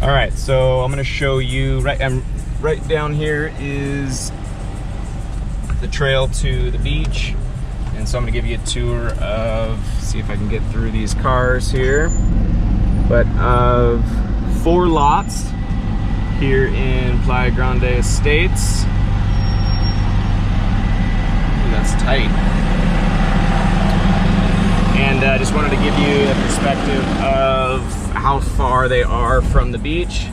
All right, so I'm gonna show you, right down here is the trail to the beach. And so I'm gonna give you a tour of, see if I can get through these cars here, but of 4 lots here in Playa Grande Estates. Ooh, that's tight. And I just wanted to give you a perspective of how far they are from the beach.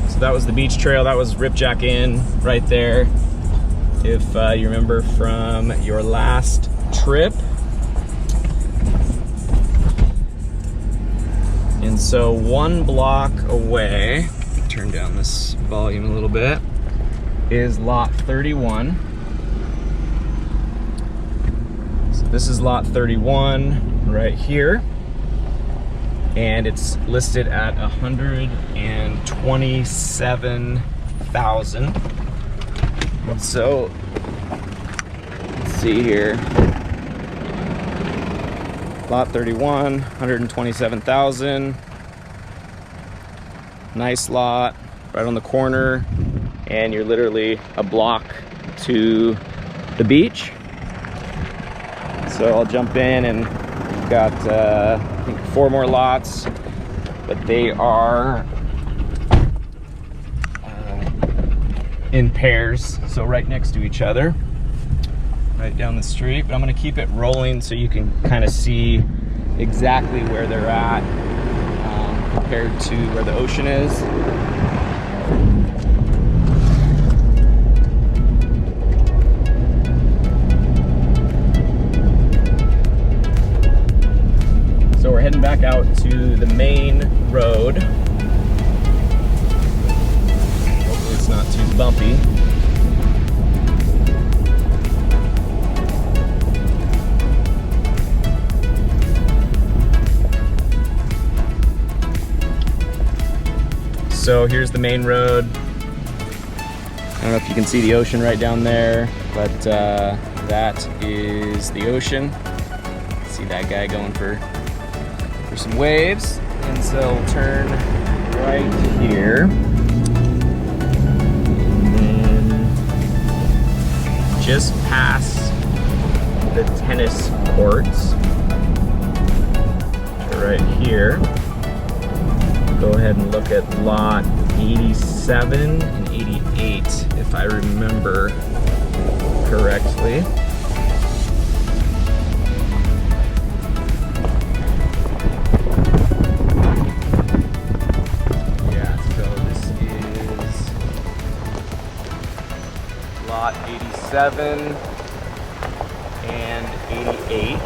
So that was the beach trail, that was Ripjack Inn right there. If you remember from your last trip. And so 1 block away, turn down this volume a little bit, is lot 31. So this is lot 31 right here. And it's listed at 127,000. And so, let's see here. Lot 31, 127,000. Nice lot, right on the corner, and you're literally a block to the beach. So I'll jump in, and we've got I think 4 more lots, but they are in pairs, so right next to each other, right down the street. But I'm gonna keep it rolling so you can kind of see exactly where they're at compared to where the ocean is. So we're heading back out to the main road. Hopefully it's not too bumpy. So here's the main road. I don't know if you can see the ocean right down there, but that is the ocean. See that guy going for some waves. And so we'll turn right here. And then just past the tennis courts, right here, go ahead and look at lot 87 and 88, if I remember correctly. Yeah, so this is lot 87 and 88.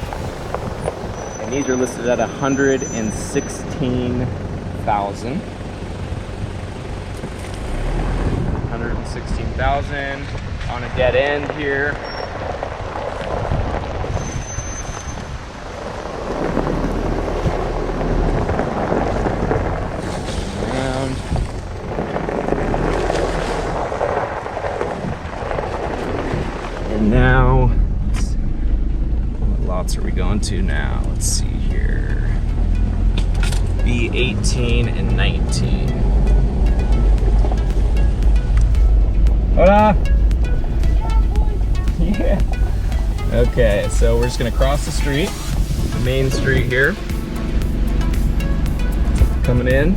And these are listed at 116,000 on a dead end here. Around. And now, what lots are we going to now? Let's see here. B18 and 19. Hola! Yeah. Okay, so we're just gonna cross the street, the main street here. Coming in.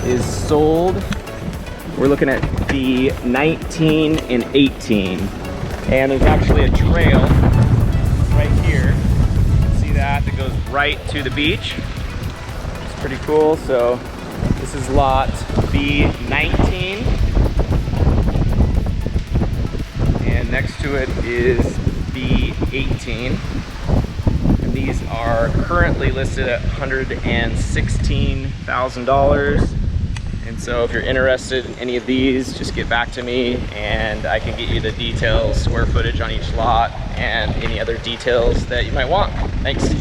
Is sold. We're looking at the 19 and 18, and there's actually a trail right here. See that goes right to the beach. It's pretty cool. So this is lot B19, and next to it is B18. These are currently listed at $116,000. And so if you're interested in any of these, just get back to me and I can get you the details, square footage on each lot, and any other details that you might want. Thanks.